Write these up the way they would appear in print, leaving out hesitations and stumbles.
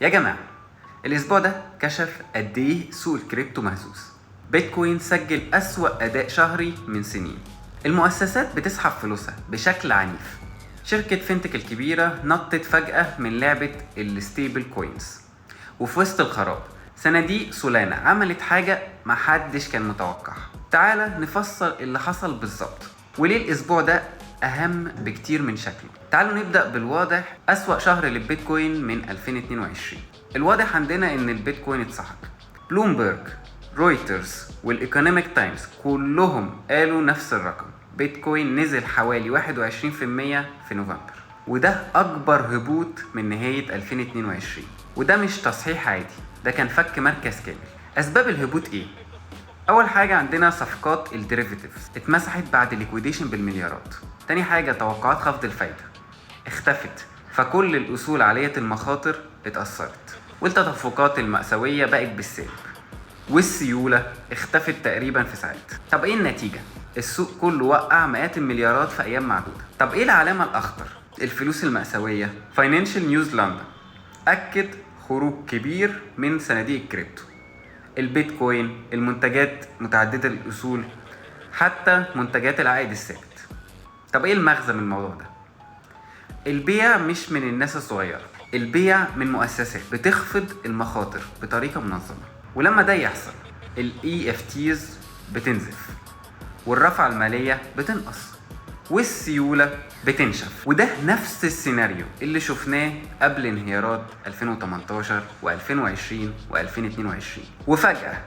يا جماعة، الأسبوع ده كشف قد إيه سوق الكريبتو مهزوز. بيتكوين سجل أسوأ أداء شهري من سنين. المؤسسات بتسحب فلوسها بشكل عنيف. شركة فينتك الكبيرة نطت فجأة من لعبة الستيبل كوينز. وفي وسط الخراب صناديق سولانا عملت حاجة محدش كان متوقعها. تعالى نفسر اللي حصل بالظبط وليه الأسبوع ده أهم بكتير من شكله. تعالوا نبدأ بالواضح، أسوأ شهر للبيتكوين من 2022. الواضح عندنا إن البيتكوين اتسحب. بلومبرج، رويترز والإيكونوميك تايمز كلهم قالوا نفس الرقم. بيتكوين نزل حوالي 21% في نوفمبر، وده أكبر هبوط من نهاية 2022. وده مش تصحيح عادي، ده كان فك مركز كامل. أسباب الهبوط إيه؟ أول حاجة عندنا صفقات الديريفيتيفز اتمسحت بعد ليكويديشن بالمليارات. تاني حاجة توقعات خفض الفايدة اختفت، فكل الأصول عالية المخاطر اتأثرت، والتدفقات المأساوية بقت بالسالب، والسيولة اختفت تقريبا في ساعات. طب ايه النتيجة؟ السوق كله وقع مئات المليارات في أيام معدودة. طب ايه العلامة الأخطر؟ الفلوس المأساوية. فاينانشال نيوز لندن أكد خروج كبير من صناديق الكريبتو، البيتكوين، المنتجات متعددة الأصول، حتى منتجات العائد الثابت. طب ايه المغزى من الموضوع ده؟ البيع مش من الناس الصغيرة، البيع من مؤسسات بتخفض المخاطر بطريقة منظمة. ولما ده يحصل ال EFTs بتنزف، والرفعة المالية بتنقص، والسيولة بتنشف. وده نفس السيناريو اللي شفناه قبل انهيارات 2018 و2020 و2022. وفجأة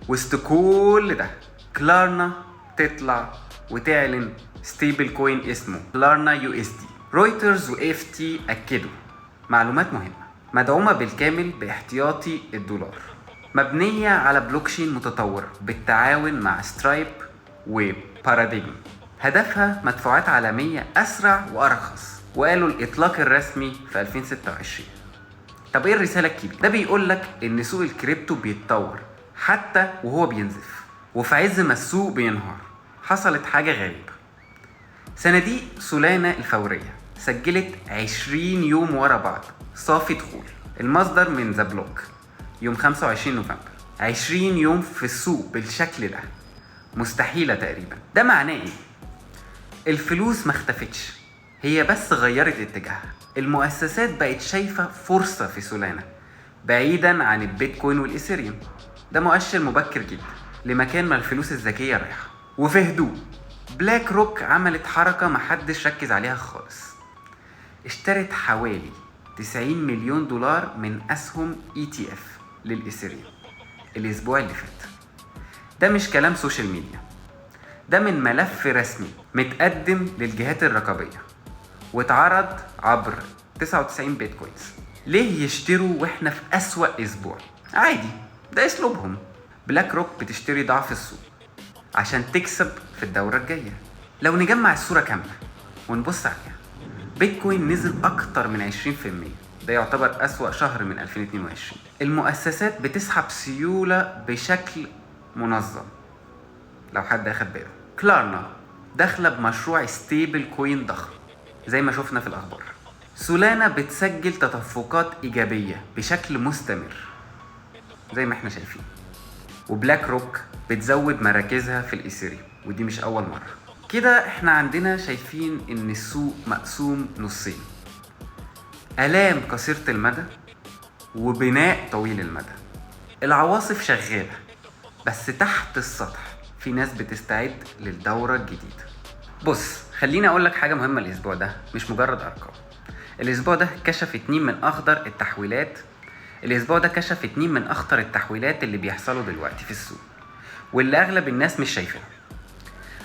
وسط كل ده كلارنا تطلع وتعلن ستيبل كوين اسمه كلارنا USD. رويترز و AFT أكدوا معلومات مهمة، مدعومة بالكامل باحتياطي الدولار، مبنية على بلوكشين متطور بالتعاون مع سترايب وباراديجم. هدفها مدفوعات عالمية أسرع وأرخص، وقالوا الإطلاق الرسمي في 2026. طب إيه الرسالة الكبيرة؟ ده بيقولك إن سوق الكريبتو بيتطور حتى وهو بينزف، وفي عز ما السوق بينهار حصلت حاجة غريبة. صناديق سولانا الفورية سجلت 20 يوم ورا بعض صافي دخول. المصدر من ذا بلوك يوم 25 نوفمبر. 20 يوم في السوق بالشكل ده مستحيلة تقريبا. ده معناه ايه؟ الفلوس ما اختفتش، هي بس غيرت اتجاهها. المؤسسات بقت شايفة فرصة في سولانا بعيدا عن البيتكوين والإيثيريوم. ده مؤشر مبكر جدا لمكان ما الفلوس الذكية رايحة. وفي هدوء بلاك روك عملت حركة محدش ركز عليها خالص. اشترت حوالي 90 مليون دولار من أسهم ETF للإيثيريوم الأسبوع اللي فات. ده مش كلام سوشيال ميديا، ده من ملف رسمي متقدم للجهات الرقابية واتعرض عبر 99 بيتكوينز. ليه يشتروا واحنا في أسوأ أسبوع؟ عادي، ده أسلوبهم. بلاك روك بتشتري ضعف السوق عشان تكسب في الدورة الجاية. لو نجمع الصورة كاملة ونبص عليها، بيتكوين نزل أكتر من 20%، ده يعتبر أسوأ شهر من 2022. المؤسسات بتسحب سيولة بشكل منظم. لو حد أخد باله، كلارنا داخلة بمشروع ستيبل كوين ضخم زي ما شفنا في الأخبار. سولانا بتسجل تدفقات إيجابية بشكل مستمر زي ما احنا شايفين. وبلاك روك بتزود مراكزها في الإيثيريوم، ودي مش أول مرة. كده احنا عندنا شايفين ان السوق مقسوم نصين، آلام قصيرة المدى وبناء طويل المدى. العواصف شغالة بس تحت السطح في ناس بتستعد للدورة الجديدة. بص، خليني اقولك حاجة مهمة. الاسبوع ده مش مجرد ارقام. الاسبوع ده كشف 2 من اخطر التحويلات اللي بيحصلوا دلوقتي في السوق، واللي اغلب الناس مش شايفينها.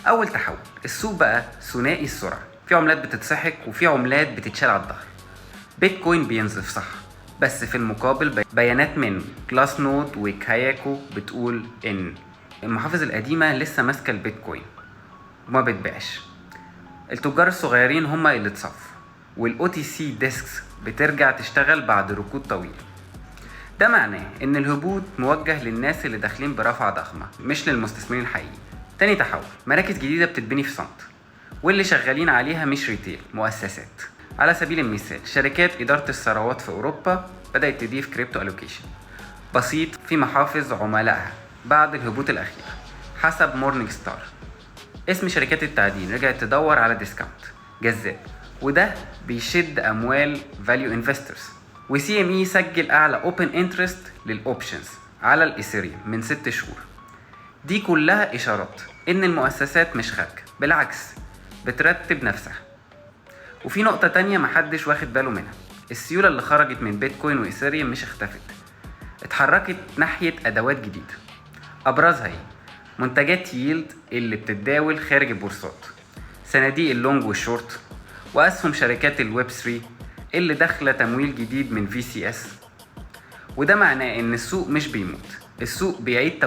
اول تحول، السوق بقى ثنائي السرعه، في عملات بتتسحق وفي عملات بتتشال على الظهر. بيتكوين بينزف صح، بس في المقابل بيانات من كلاس نود وكاياكو بتقول ان المحافظ القديمه لسه ماسكه البيتكوين وما بتبيعش. التجار الصغيرين هم اللي اتصفوا، والاو تي سي ديسكس بترجع تشتغل بعد ركود طويل. ده معناه ان الهبوط موجه للناس اللي داخلين برفعه ضخمه، مش للمستثمرين الحقيقيين. تاني تحول، مراكز جديدة بتتبني في صمت، واللي شغالين عليها مش ريتيل، مؤسسات. على سبيل المثال شركات إدارة الثروات في أوروبا بدأت تضيف كريبتو ألوكيشن بسيط في محافظ عملائها بعد الهبوط الأخير حسب مورنينج ستار. اسم شركات التعدين رجعت تدور على ديسكاونت جذاب، وده بيشد أموال فاليو انفسترز. وسي ام اي سجل أعلى اوبن انترست للأوبشنز على الإيثيريوم من 6 شهور. دي كلها إشارات إن المؤسسات مش خارجة، بالعكس بترتب نفسها. وفي نقطة تانية محدش واخد باله منها، السيولة اللي خرجت من بيتكوين وإيثيريوم مش اختفت، اتحركت ناحية أدوات جديدة. أبرزها ايه؟ منتجات ييلد اللي بتتداول خارج البورصات، صناديق اللونج والشورت، وأسهم شركات الويب 3 اللي داخلة تمويل جديد من VCS. وده معناه إن السوق مش بيموت، السوق بيعيد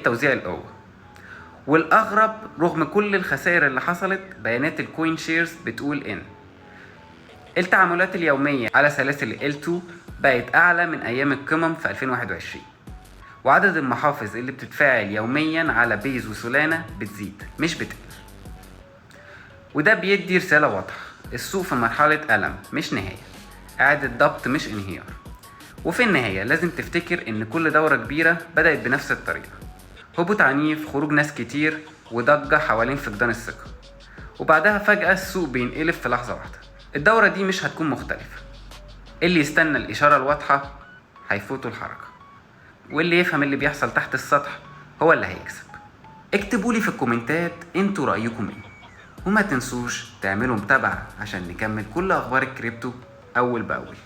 توزيع القوة. والأغرب رغم كل الخسائر اللي حصلت، بيانات الكوين شيرز بتقول إن التعاملات اليومية على سلاسل L2 بقت أعلى من أيام القمم في 2021، وعدد المحافظ اللي بتتفاعل يوميا على بيز وسولانا بتزيد مش بتقل. وده بيدي رسالة واضحة، السوق في مرحلة ألم مش نهاية، إعادة ضبط مش انهيار. وفي النهاية لازم تفتكر إن كل دورة كبيرة بدأت بنفس الطريقة، هبوط عنيف، خروج ناس كتير، وضجة حوالين فقدان الثقة، وبعدها فجأة السوق بينقلب في لحظة واحدة. الدورة دي مش هتكون مختلفة، اللي يستنى الإشارة الواضحة هيفوتوا الحركة، واللي يفهم اللي بيحصل تحت السطح هو اللي هيكسب. اكتبولي في الكومنتات انتوا رأيكم ايه، وما تنسوش تعملوا متابعة عشان نكمل كل أخبار الكريبتو أول بأول.